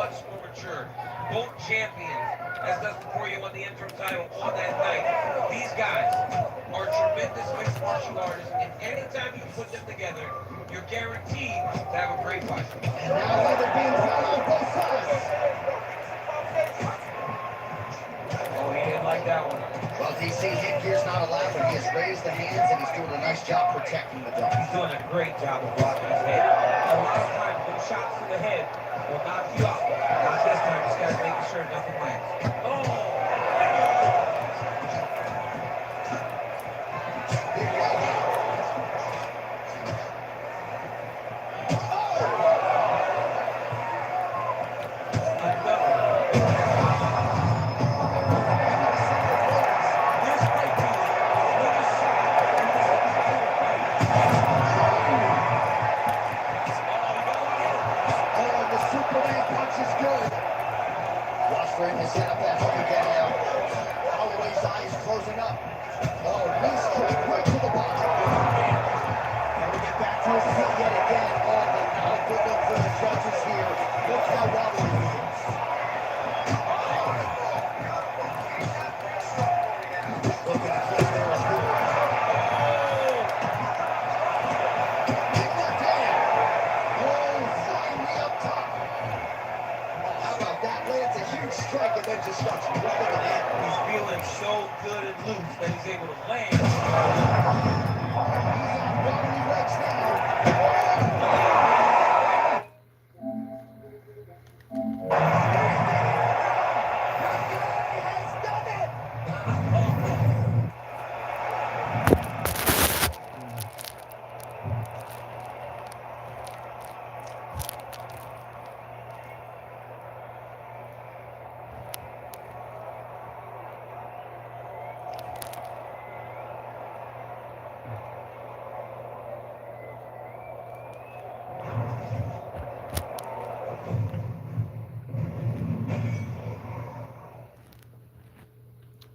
much more mature. Both champions, as Dustin Poirier won the interim title on that night. These guys are tremendous mixed martial artists, and anytime you put them together, you're guaranteed to have a great fight. And now leather being thrown on both sides. Oh, he didn't like that one. Well, DC, headgear's not allowed, but he has raised the hands, and he's doing a nice job protecting the dome. He's doing a great job of blocking his head. A lot of times, those shots to the head will knock you out. Not this time. This guy's making sure nothing lands. Oh! Big right hand. Set up that hook again now. Holloway's eyes closing up. Oh, knee straight right to the body. And we get back to his feet yet again. Oh, but not a good look for the judges here. Look how wobbly he is. Looking to keep there a good. Big left hand. Oh, flying knee up top. How about that? Lands a huge strike and then just starts ripping it in. He's feeling so good and loose that he's able to land. He's on wobbly legs now.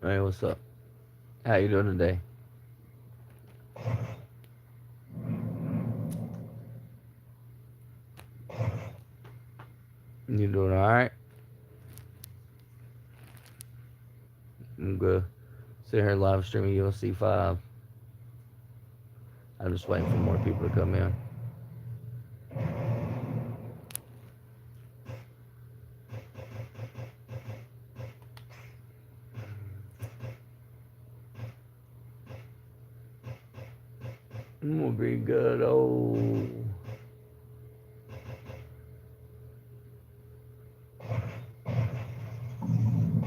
Hey, what's up? How you doing today? You doing alright? I'm good. Sitting here live streaming UFC 5. I'm just waiting for more people to come in. I'm gonna be good. Oh,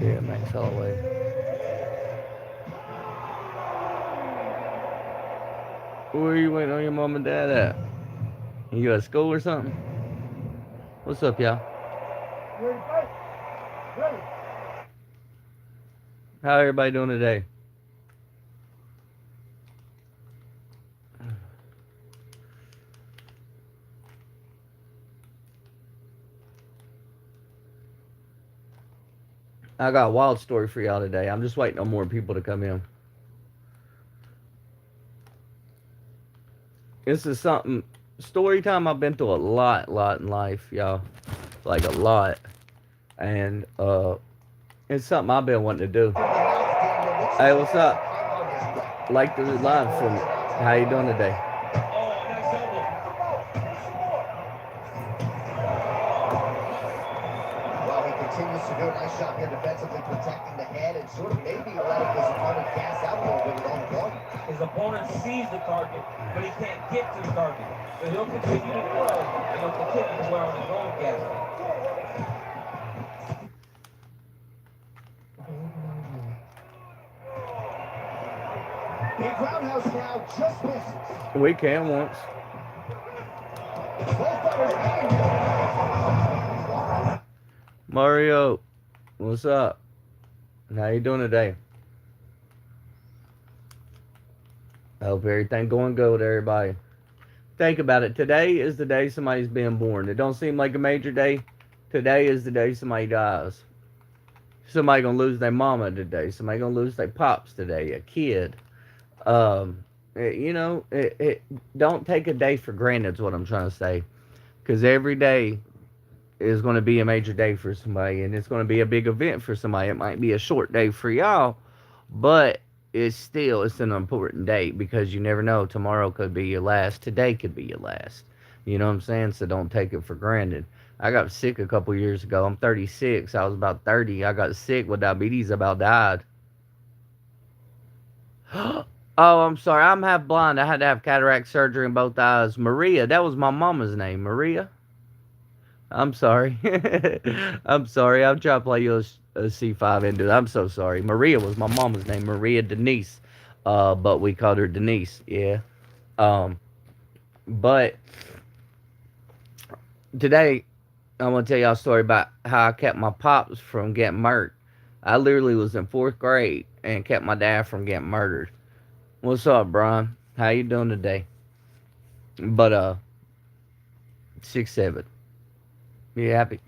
yeah, Max Holloway. Where are you waiting on your mom and dad at? You at school or something? What's up, y'all? How everybody doing today? I got a wild story for y'all today. I'm just waiting on more people to come in. This is something, story time. I've been through a lot in life, y'all. Like a lot. And it's something I've been wanting to do. Hey, what's up? Like the live from how you doing today? Continues to do a nice job here defensively protecting the head and sort of maybe letting his opponent gas out a little bit with all the volume. His opponent sees the target, but he can't get to the target. So he'll continue to throw, and he'll continue to wear on his own gas. Big roundhouse now just misses. We can once. Both fighters aiming. Mario, what's up? How you doing today? I hope everything going good, everybody. Think about it. Today is the day somebody's being born. It don't seem like a major day. Today is the day somebody dies. Somebody gonna lose their mama today. Somebody gonna lose their pops today. A kid. Don't take a day for granted is what I'm trying to say. Because every day is going to be a major day for somebody, and it's going to be a big event for somebody. It might be a short day for y'all, but it's an important day because you never know. Tomorrow could be your last. Today could be your last. You know what I'm saying? So don't take it for granted. I got sick a couple years ago. I'm 36. I was about 30. I got sick with diabetes. About died. Oh, I'm sorry. I'm half blind. I had to have cataract surgery in both eyes. Maria. That was my mama's name. Maria. I'm sorry. I'm sorry. I'm trying to play you a C5 into it. I'm so sorry. Maria was my mama's name. Maria Denise. But we called her Denise. Yeah. Um, but today I'm gonna tell y'all a story about how I kept my pops from getting murdered. I literally was in fourth grade and kept my dad from getting murdered. What's up, Brian? How you doing today? But 6'7". You happy?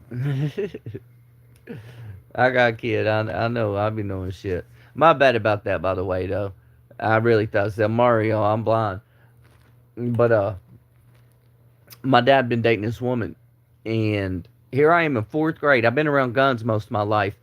I got a kid. I know. I be knowing shit. My bad about that, by the way, though. I really thought I said Mario. I'm blind. But my dad been dating this woman, and here I am in fourth grade. I've been around guns most of my life.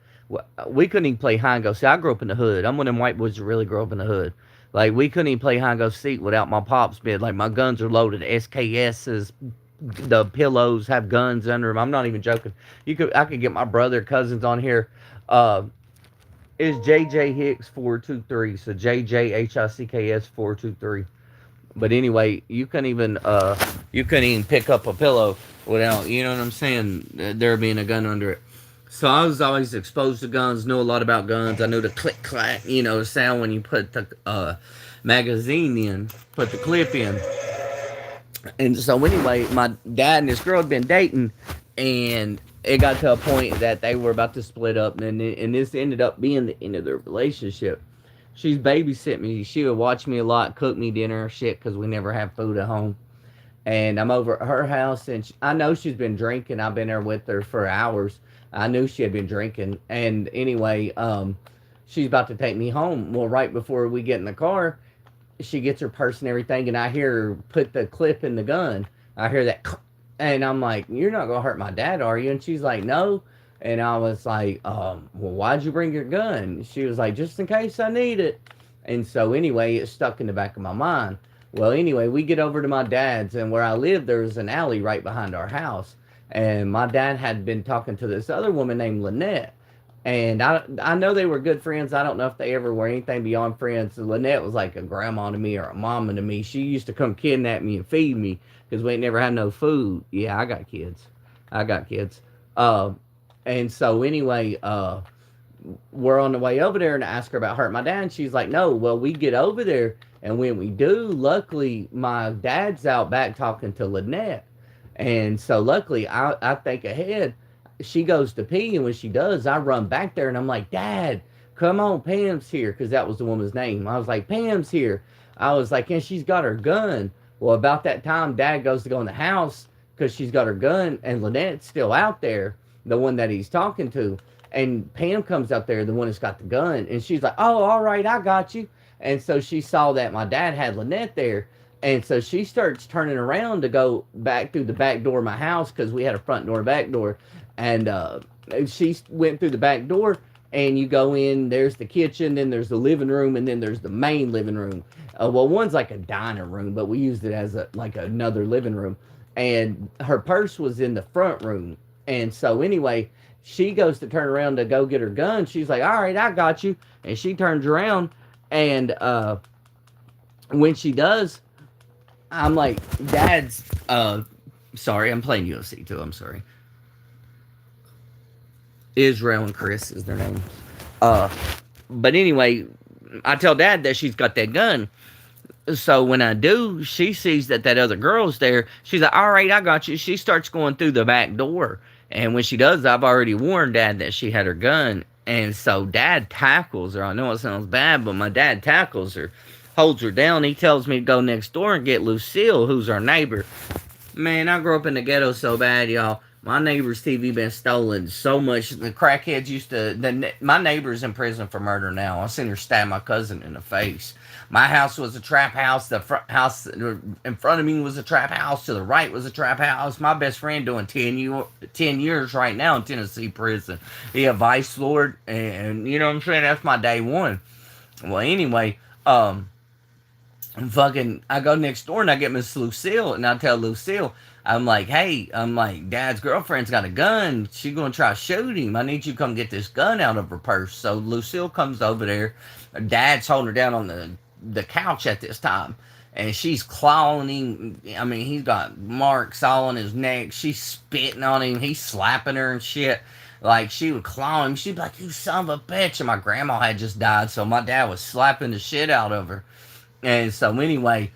We couldn't even play hide and go seek. I grew up in the hood. I'm one of them white boys that really grew up in the hood. Like we couldn't even play hide and go seek without my pops being like my guns are loaded. SKSs, the pillows have guns under them. I'm not even joking. I could get my brother, cousins on here. Uh, it's JJ Hicks 423. So JJHICKS 423. But anyway, you couldn't even pick up a pillow without, you know what I'm saying, there being a gun under it. So I was always exposed to guns, knew a lot about guns. I knew the click clack, the sound when you put the magazine in, put the clip in. And so anyway, my dad and this girl had been dating, and it got to a point that they were about to split up, and this ended up being the end of their relationship. She's babysit me. She would watch me a lot, cook me dinner, shit, because we never have food at home. And I'm over at her house, and I know she's been drinking. I've been there with her for hours. I knew she had been drinking. And anyway, she's about to take me home. Well, right before we get in the car, she gets her purse and everything, and I hear her put the clip in the gun. I hear that, and I'm like, "You're not gonna hurt my dad, are you?" And she's like, "No." And I was like, "Well, why'd you bring your gun?" She was like, "Just in case I need it." And so anyway, it stuck in the back of my mind. Well, anyway, we get over to my dad's, and where I live, there's an alley right behind our house. And my dad had been talking to this other woman named Lynette. And I know they were good friends. I don't know if they ever were anything beyond friends. Lynette was like a grandma to me or a mama to me. She used to come kidnap me and feed me because we ain't never had no food. Yeah, I got kids. I got kids. And so anyway, we're on the way over there and I ask her about hurting my dad. And she's like, no, well, we get over there. And when we do, luckily, my dad's out back talking to Lynette. And so luckily, I think ahead. She goes to pee, and when she does, I run back there, and I'm like, Dad, come on, Pam's here, because that was the woman's name. I was like, Pam's here. I was like, and she's got her gun. Well, about that time, Dad goes to go in the house because she's got her gun, and Lynette's still out there, the one that he's talking to. And Pam comes out there, the one that's got the gun, and she's like, oh, all right, I got you. And so she saw that my dad had Lynette there. And so she starts turning around to go back through the back door of my house because we had a front door, back door. And she went through the back door, and you go in, there's the kitchen, then there's the living room, and then there's the main living room. Well, one's like a dining room, but we used it as like another living room. And her purse was in the front room. And so anyway, she goes to turn around to go get her gun. She's like, all right, I got you. And she turns around, and when she does, I'm like, Dad's, sorry, I'm playing UFC too, I'm sorry. Israel and Chris is their names. But anyway, I tell Dad that she's got that gun. So when I do, she sees that other girl's there. She's like, all right, I got you. She starts going through the back door. And when she does, I've already warned Dad that she had her gun. And so Dad tackles her. I know it sounds bad, but my dad tackles her, holds her down. He tells me to go next door and get Lucille, who's our neighbor. Man, I grew up in the ghetto so bad, y'all. My neighbor's TV been stolen so much. The crackheads used to. My neighbor's in prison for murder now. I seen her stab my cousin in the face. My house was a trap house. The house in front of me was a trap house. To the right was a trap house. My best friend doing 10 years right now in Tennessee prison. He a vice lord, and you know what I'm saying. That's my day one. Well, anyway, fucking, I go next door and I get Miss Lucille, and I tell Lucille, I'm like, hey, I'm like, Dad's girlfriend's got a gun. She gonna try to shoot him. I need you to come get this gun out of her purse. So Lucille comes over there. Dad's holding her down on the couch at this time, and she's clawing him. I mean, he's got marks all on his neck. She's spitting on him. He's slapping her and shit. Like, she would claw him. She'd be like, you son of a bitch. And my grandma had just died, so my dad was slapping the shit out of her. And so anyway,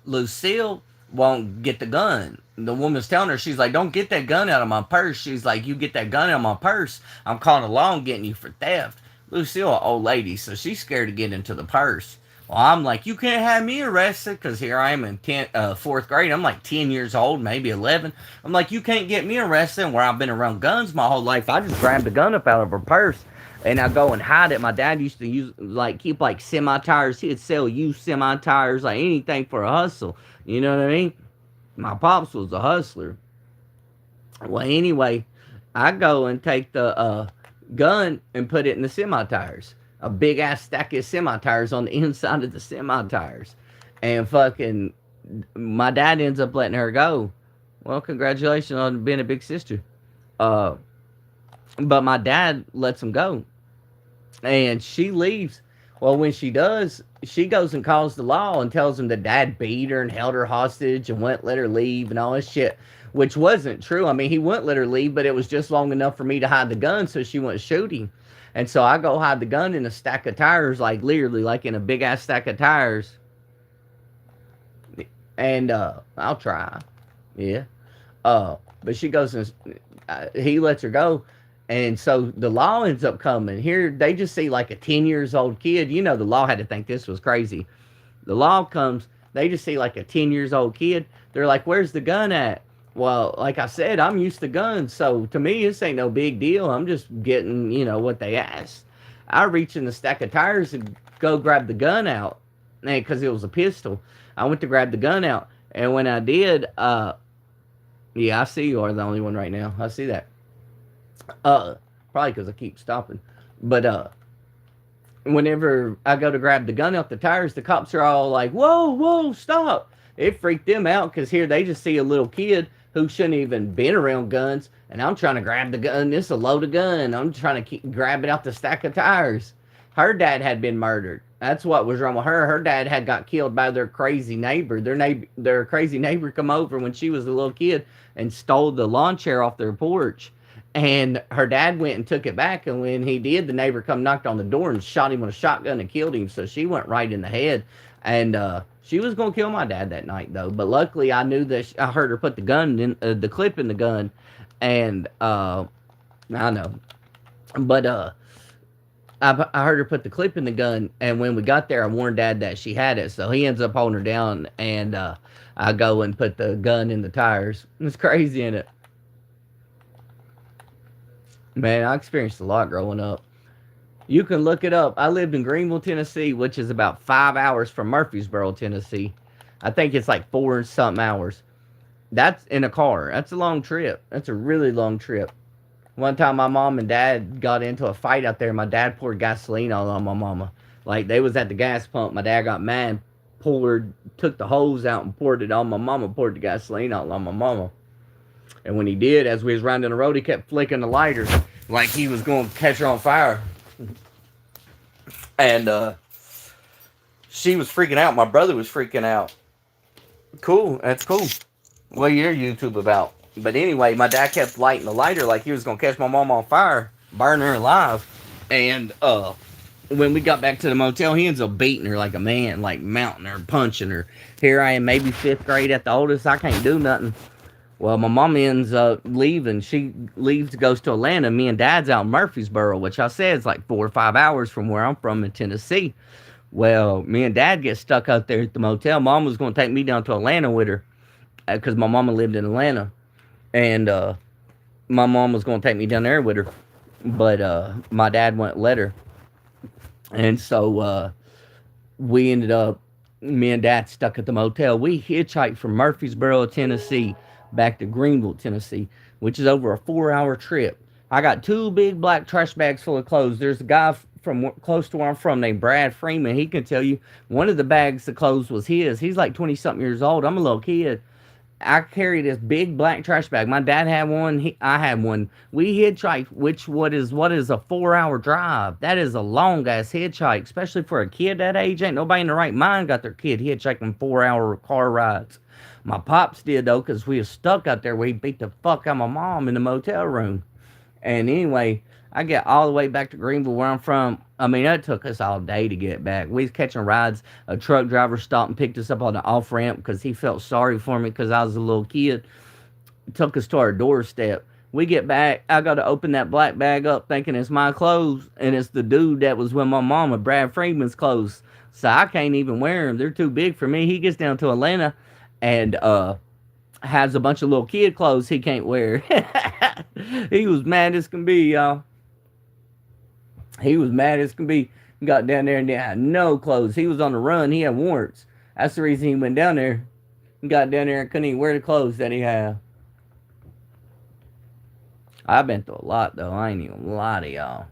Lucille won't get the gun. The woman's telling her, she's like, don't get that gun out of my purse. She's like, you get that gun out of my purse, I'm calling the law and getting you for theft. Lucille, an old lady, so she's scared to get into the purse. Well, I'm like, you can't have me arrested, because here I am in 4th grade. I'm like 10 years old, maybe 11. I'm like, you can't get me arrested where I've been around guns my whole life. I just grabbed the gun up out of her purse, and I go and hide it. My dad used to keep like semi tires. He'd sell used semi tires, like anything for a hustle. You know what I mean? My pops was a hustler. Well, anyway, I go and take the gun and put it in the semi tires. A big ass stack of semi tires on the inside of the semi tires, and fucking, my dad ends up letting her go. Well, congratulations on being a big sister. But my dad lets him go, and she leaves. Well, when she does, she goes and calls the law and tells him that dad beat her and held her hostage and wouldn't let her leave and all this shit, which wasn't true. I mean, he wouldn't let her leave, but it was just long enough for me to hide the gun so she wouldn't shoot him. And so I go hide the gun in a stack of tires, like literally, like in a big ass stack of tires. And I'll try, yeah. But she goes and he lets her go. And so the law ends up coming. Here, they just see like a 10 years old kid. You know, the law had to think this was crazy. The law comes, they just see like a 10 years old kid. They're like, where's the gun at? Well, like I said, I'm used to guns. So to me, this ain't no big deal. I'm just getting, you know, what they asked. I reach in the stack of tires and go grab the gun out. Because it was a pistol. I went to grab the gun out. And when I did, yeah, I see you are the only one right now. I see that. Probably because I keep stopping. But whenever I go to grab the gun out the tires, the cops are all like, whoa, stop. It freaked them out, because here they just see a little kid who shouldn't even been around guns, and I'm trying to grab the gun. This is a loaded gun. I'm trying to grab it out the stack of tires. Her dad had been murdered. That's what was wrong with her. Her dad had got killed by their crazy neighbor. Their crazy neighbor come over when she was a little kid and stole the lawn chair off their porch. And her dad went and took it back, and when he did, the neighbor come knocked on the door and shot him with a shotgun and killed him. So she went right in the head, and she was gonna kill my dad that night though. But luckily, I knew that I heard her put the gun in, the clip in the gun, and I know, but I heard her put the clip in the gun, and when we got there, I warned Dad that she had it, so he ends up holding her down, and I go and put the gun in the tires. It's crazy, isn't it? Man, I experienced a lot growing up. You can look it up. I lived in Greenville, Tennessee, which is about 5 hours from Murfreesboro, Tennessee. I think it's like 4-something hours. That's in a car. That's a long trip. That's a really long trip. One time my mom and dad got into a fight out there. My dad poured gasoline all on my mama. Like, they was at the gas pump. My dad got mad, took the hose out and poured it on my mama, poured the gasoline out on my mama. And when he did, as we was riding down the road, he kept flicking the lighter like he was going to catch her on fire. And she was freaking out. My brother was freaking out. Cool. That's cool. What your YouTube about? But anyway, my dad kept lighting the lighter like he was going to catch my mom on fire, burn her alive. And when we got back to the motel, he ends up beating her like a man, like mounting her, punching her. Here I am, maybe 5th grade at the oldest. I can't do nothing. Well, my mom ends up leaving. She leaves, goes to Atlanta. Me and Dad's out in Murfreesboro, which I said is like 4 or 5 hours from where I'm from in Tennessee. Well, me and Dad get stuck out there at the motel. Mom was going to take me down to Atlanta with her because my mama lived in Atlanta. And my mom was going to take me down there with her, but my dad wouldn't let her. And so we ended up, me and dad stuck at the motel. We hitchhiked from Murfreesboro, Tennessee, back to Greenville, Tennessee, which is over a 4 hour trip. I got two big black trash bags full of clothes. There's a guy from close to where I'm from named Brad Freeman. He can tell you one of the bags of clothes was his. He's like 20 something years old. I'm a little kid. I carried this big black trash bag. My dad had one. I had one. We hitchhiked, which what is a 4 hour drive. That is a long ass hitchhike, especially for a kid that age. Ain't nobody in the right mind got their kid hitchhiking 4 hour car rides. My pops did though, cause we was stuck out there. We beat the fuck out of my mom in the motel room. And anyway, I get all the way back to Greenville where I'm from. I mean, it took us all day to get back. We was catching rides. A truck driver stopped and picked us up on the off ramp because he felt sorry for me because I was a little kid. Took us to our doorstep. We get back. I got to open that black bag up thinking it's my clothes. And it's the dude that was with my mama, Brad Freeman's clothes. So I can't even wear them. They're too big for me. He gets down to Atlanta and has a bunch of little kid clothes he can't wear. He was mad as can be, y'all. He was mad as can be. Got down there and they had no clothes. He was on the run. He had warrants. That's the reason he went down there. Got down there and couldn't even wear the clothes that he had. I've been through a lot, though. I ain't even lie to y'all.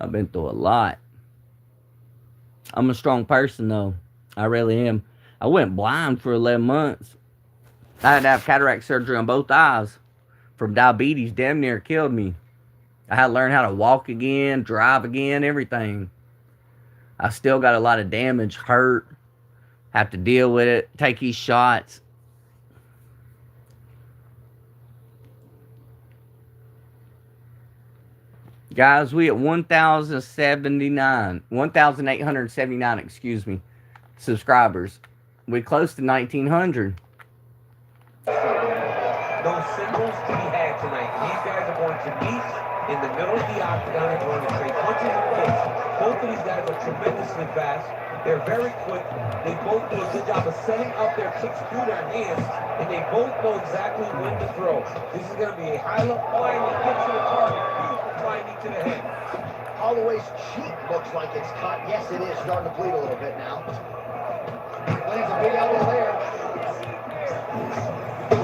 I've been through a lot. I'm a strong person, though. I really am. I went blind for 11 months. I had to have cataract surgery on both eyes from diabetes. Damn near killed me. I had to learn how to walk again, drive again, everything. I still got a lot of damage, hurt. Have to deal with it, take these shots. Guys, we at 1,879, excuse me, subscribers. We close to 1,900. No singles to be had tonight. These guys are going to meet in the middle of the octagon and going to trade punches and kicks. Both of these guys are tremendously fast. They're very quick. They both do a good job of setting up their kicks through their hands, and they both know exactly when to throw. This is going to be a high-low flying kick to the target. Beautiful flying knee to the head. Holloway's cheek looks like it's cut. Yes, it is starting to bleed a little bit now. Lands a big elbow there.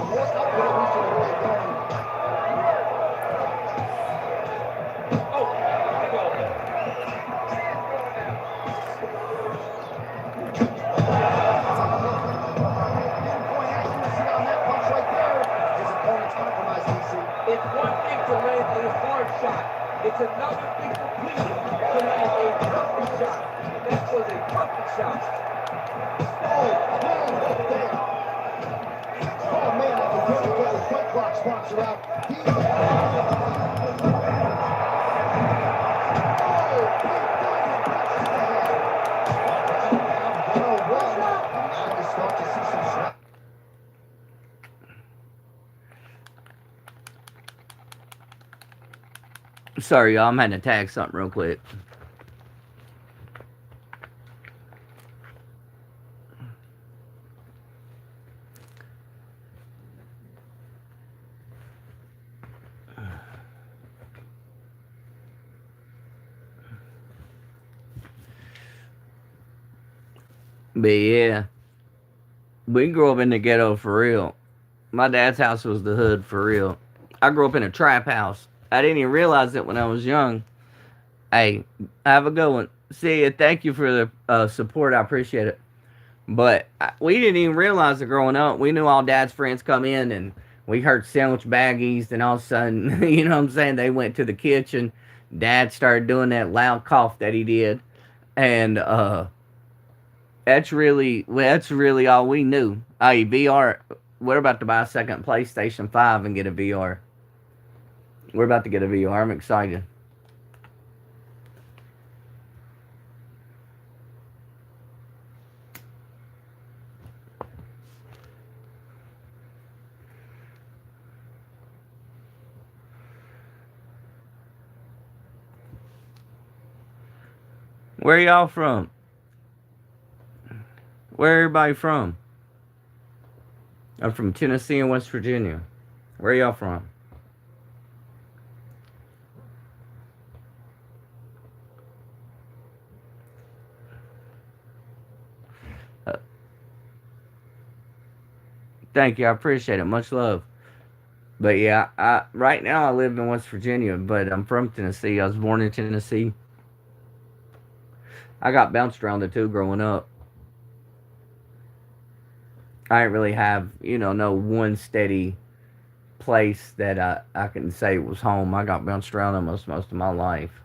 More upward, at least in the early going. Oh, big elbow. It's one thing to land a hard shot. It's another thing completely to land a perfect shot. And that was a perfect shot. Oh, man, I can really get the quick clock sponsor out. Sorry, y'all. I'm having to tag something real quick. But yeah, we grew up in the ghetto for real. My dad's house was the hood for real. I grew up in a trap house. I didn't even realize it when I was young. Hey, have a good one. See ya. Thank you for the support. I appreciate it. But we didn't even realize it growing up. We knew all Dad's friends come in and we heard sandwich baggies, and all of a sudden, you know what I'm saying, they went to the kitchen. Dad started doing that loud cough that he did. And that's really all we knew. Hey, VR, we're about to buy a second PlayStation 5 and get a VR. We're about to get a VR. I'm excited. Where y'all from? Where everybody from? I'm from Tennessee and West Virginia. Where y'all from? Uh, Thank you. I appreciate it. Much love. But yeah, right now I live in West Virginia, but I'm from Tennessee. I was born in Tennessee. I got bounced around the two growing up. I didn't really have, no one steady place that I can say was home. I got bounced around almost most of my life.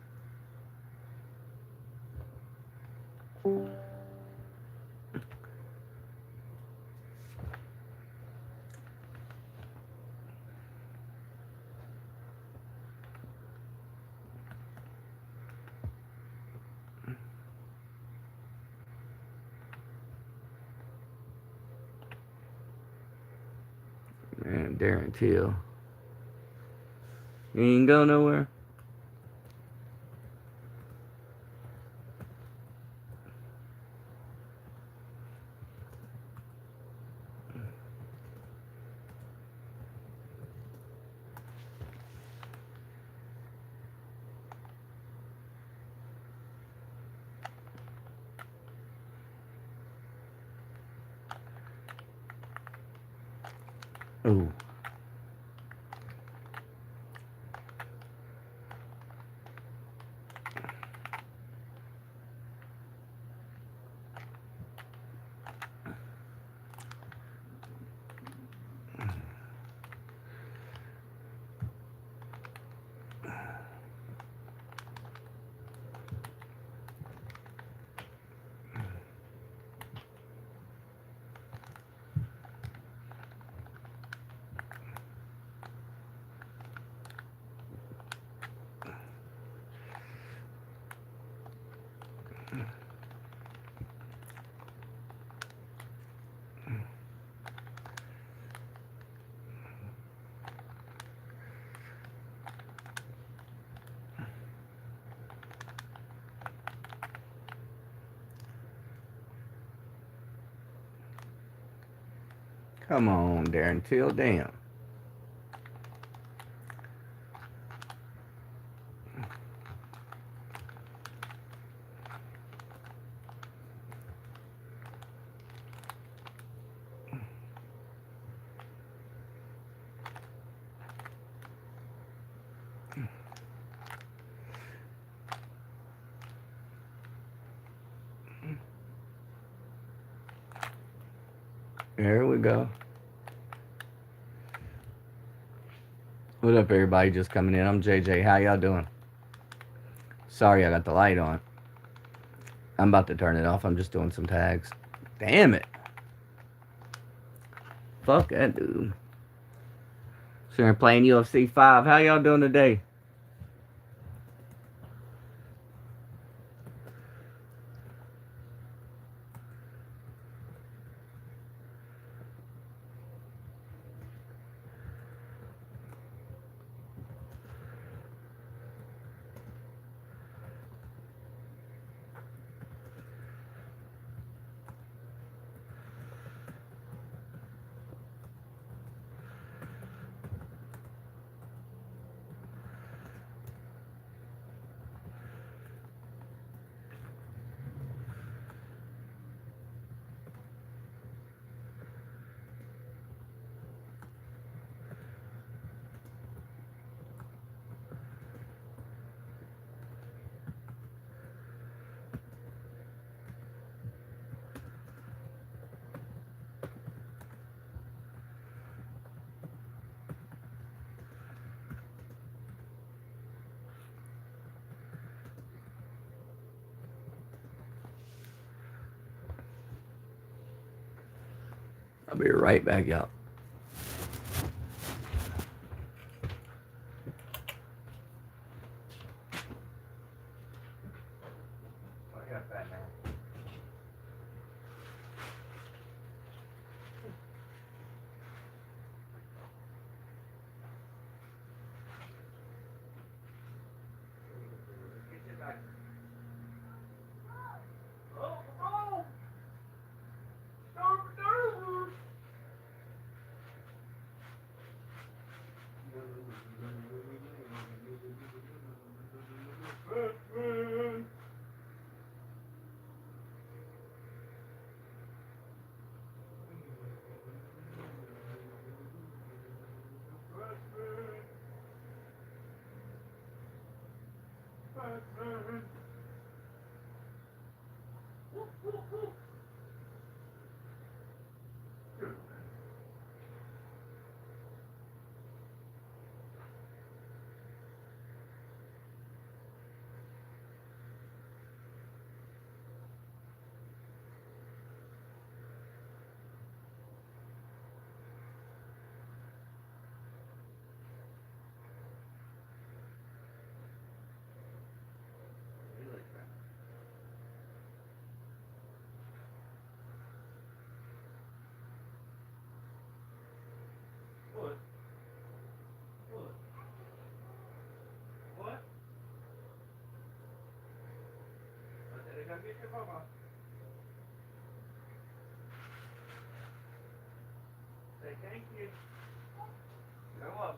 Man, Darren Till. You ain't go nowhere? Ooh. Come on, Darren Till. Damn. There we go. What up, everybody just coming in? I'm JJ. How y'all doing? Sorry I got the light on. I'm about to turn it off. I'm just doing some tags. Damn it. Fuck that dude. So we're playing UFC 5. How y'all doing today? I'll be right back, y'all. Say thank you. You're welcome.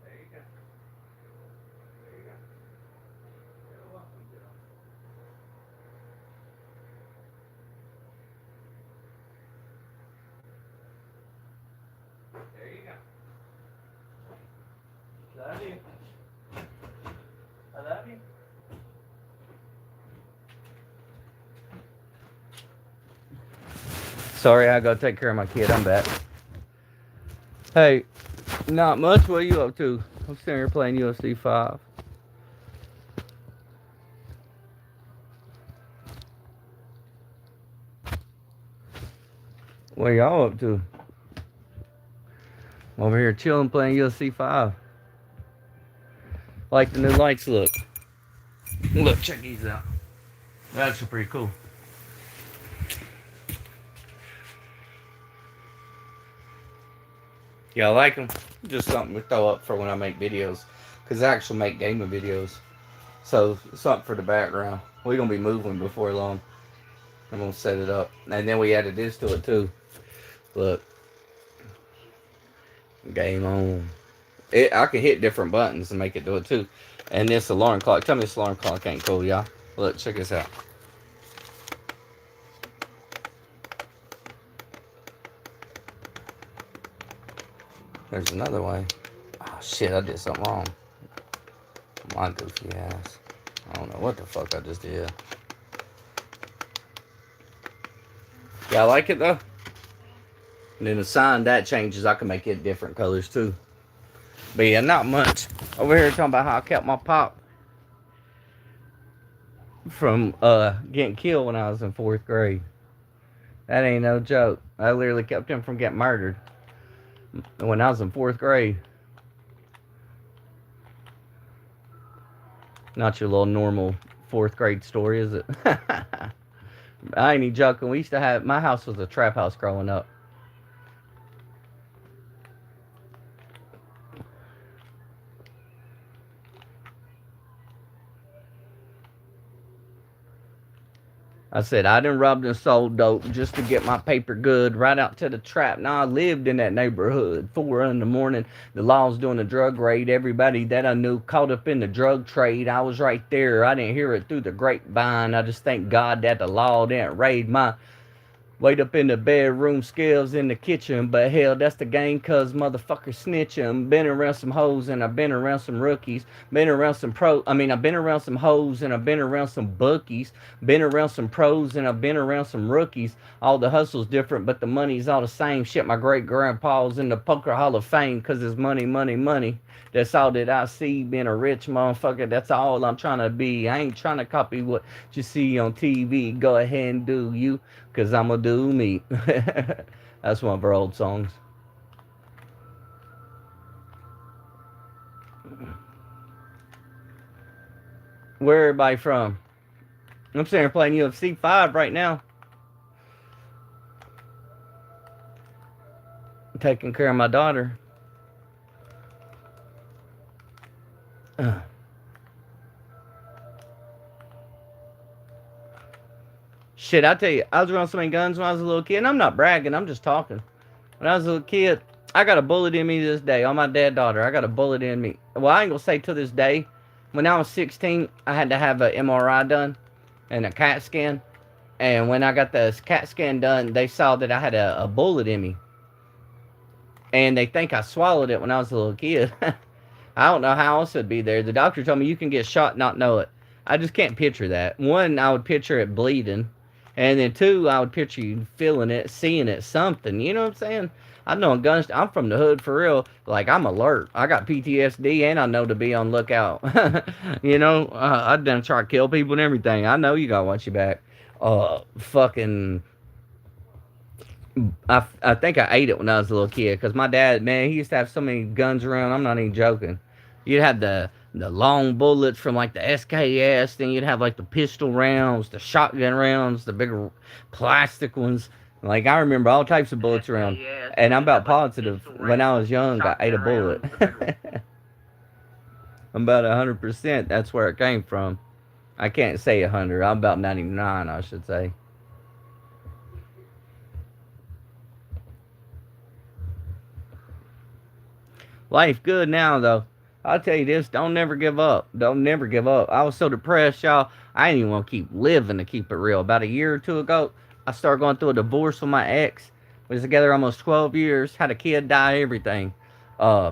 There you go. There you go. You're welcome, girl. There you go. Love you. I love you. Sorry, I gotta take care of my kid. I'm back. Hey, not much. What are you up to? I'm sitting here playing UFC 5. What are y'all up to? I'm over here chilling playing UFC 5. Like the new lights look. Look, check these out. That's pretty cool. Y'all like them? Just something to throw up for when I make videos. Because I actually make gaming videos. So, something for the background. We're going to be moving before long. I'm going to set it up. And then we added this to it too. Look. Game on. I can hit different buttons and make it do it too. And this alarm clock. Tell me this alarm clock ain't cool, y'all. Look, check this out. There's another way. Oh shit, I did something wrong. My goofy ass. I don't know what the fuck I just did. Y'all like it though? And then the sign that changes, I can make it different colors too. But yeah, not much. Over here talking about how I kept my pop from getting killed when I was in 4th grade. That ain't no joke. I literally kept him from getting murdered when I was in 4th grade. Not your little normal 4th grade story, is it? I ain't even joking. We used to have, my house was a trap house growing up. I said, I done robbed and sold dope just to get my paper good right out to the trap. Now, I lived in that neighborhood. 4 in the morning, the law's doing a drug raid. Everybody that I knew caught up in the drug trade. I was right there. I didn't hear it through the grapevine. I just thank God that the law didn't raid my weight up in the bedroom, skills in the kitchen. But hell, that's the game, cause motherfuckers snitching. Been around some hoes and I've been around some rookies. Been around some I've been around some hoes and I've been around some bookies. Been around some pros and I've been around some rookies. All the hustle's different, but the money's all the same. Shit, my great grandpa's in the Poker Hall of Fame, cause it's money, money, money. That's all that I see. Being a rich motherfucker, that's all I'm trying to be. I ain't trying to copy what you see on TV. Go ahead and do you, cause I'ma do me. That's one of our old songs. Where everybody from? I'm sitting here playing UFC 5 right now. Taking care of my daughter. Shit, I tell you, I was around so many guns when I was a little kid, and I'm not bragging, I'm just talking. When I was a little kid, I got a bullet in me to this day. On my dead daughter, I got a bullet in me. Well, I ain't gonna say to this day. When I was 16, I had to have an MRI done and a CAT scan. And when I got the CAT scan done, they saw that I had a bullet in me. And they think I swallowed it when I was a little kid. I don't know how else it'd be there. The doctor told me you can get shot and not know it. I just can't picture that. One, I would picture it bleeding. And then two, I would picture you feeling it, seeing it, something. You know what I'm saying? I know guns. I'm from the hood for real. Like, I'm alert. I got PTSD and I know to be on lookout. You know, I done try to kill people and everything. I know you gotta watch your back. Fucking. I think I ate it when I was a little kid because my dad, man, he used to have so many guns around. I'm not even joking. You'd have the long bullets from like the SKS, then you'd have like the pistol rounds, the shotgun rounds, the bigger plastic ones. Like I remember all types of bullets around, and I'm about positive when I was young I ate a bullet. I'm about 100%. That's where it came from. I can't say 100. I'm about 99, I should say. Life good now though. I'll tell you this, don't never give up. Don't never give up. I was so depressed, y'all. I didn't even want to keep living to keep it real. About a year or two ago, I started going through a divorce with my ex. We was together almost 12 years, had a kid, die, everything. Uh,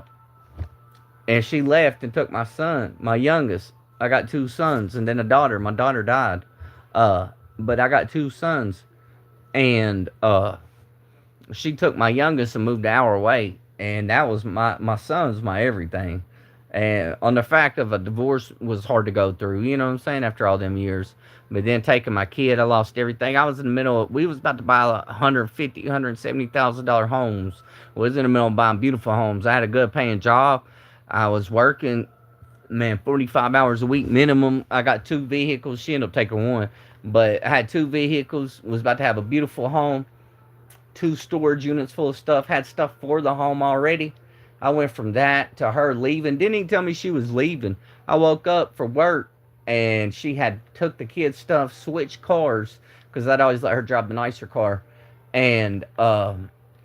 and she left and took my son, my youngest. I got two sons and then a daughter. My daughter died. But I got two sons. And she took my youngest and moved an hour away. And that was my son's my everything. And on the fact of a divorce was hard to go through, you know what I'm saying, after all them years. But then taking my kid, I lost everything. I was in the middle of, we was about to buy $170,000 homes. We was in the middle of buying beautiful homes. I had a good paying job. I was working, man, 45 hours a week minimum. I got two vehicles. She ended up taking one. But I had two vehicles, was about to have a beautiful home, two storage units full of stuff, had stuff for the home already. I went from that to her leaving. Didn't even tell me she was leaving. I woke up for work and she had took the kids' stuff, switched cars, because I'd always let her drive the nicer car. And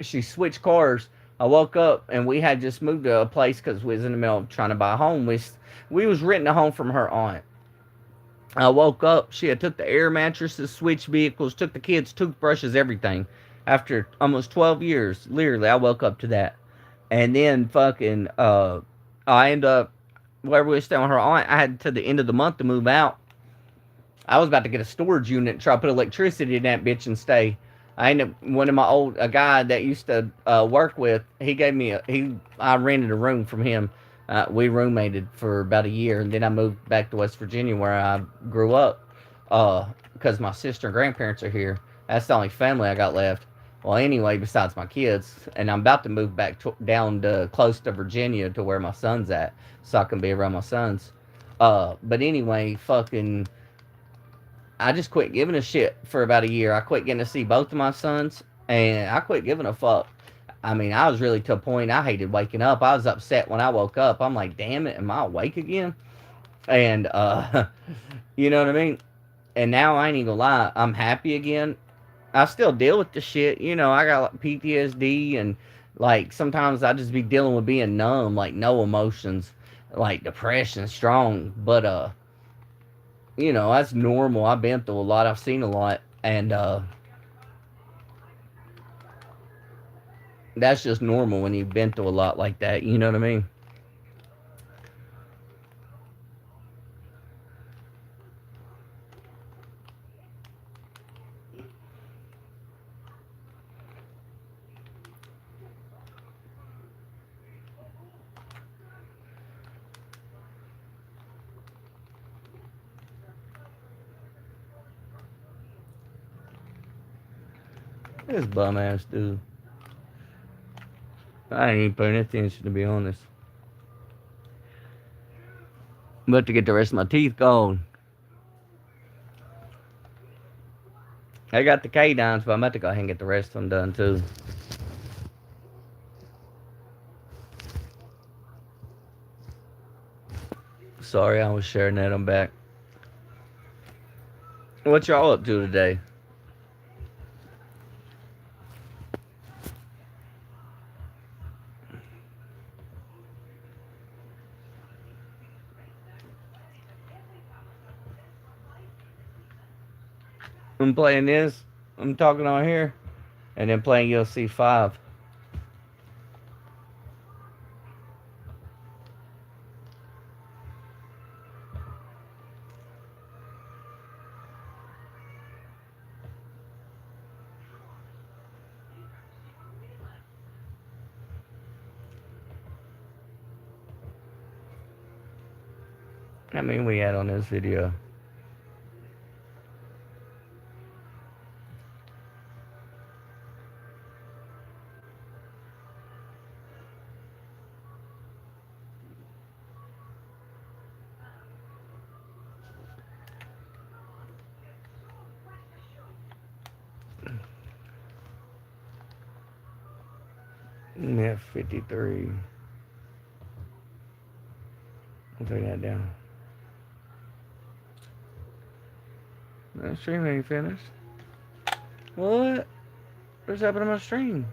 she switched cars. I woke up and we had just moved to a place because we was in the middle of trying to buy a home. We was renting a home from her aunt. I woke up, she had took the air mattresses, switched vehicles, took the kids' toothbrushes, everything. After almost 12 years, literally, I woke up to that. And then fucking, I ended up, wherever we were staying with her aunt, I had to the end of the month to move out. I was about to get a storage unit and try to put electricity in that bitch and stay. I ended up, one of my old, a guy that used to work with, he gave me I rented a room from him. We roommated for about a year, and then I moved back to West Virginia where I grew up, because my sister and grandparents are here. That's the only family I got left. Well, anyway, besides my kids, and I'm about to move back down to close to Virginia to where my son's at, so I can be around my sons. But anyway, fucking, I just quit giving a shit for about a year. I quit getting to see both of my sons, and I quit giving a fuck. I mean, I was really to a point I hated waking up. I was upset when I woke up. I'm like, damn it, am I awake again? And, you know what I mean? And now I ain't even gonna lie, I'm happy again. I still deal with the shit, you know. I got like PTSD, and like sometimes I just be dealing with being numb, like no emotions, like depression, strong. But you know, that's normal. I've been through a lot. I've seen a lot, and that's just normal when you've been through a lot like that. You know what I mean? This bum ass dude. I ain't even paying attention, to be honest. I'm about to get the rest of my teeth gone. I got the canines, but I'm about to go ahead and get the rest of them done too. Sorry, I was sharing that. I'm back. What y'all up to today? I'm playing this. I'm talking on here, and then playing UFC 5. How many we had on this video? Yeah, 53. I'll take that down. That stream ain't finished. What? What's happened to my stream?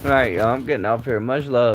Alright, y'all. I'm getting off here. Much love.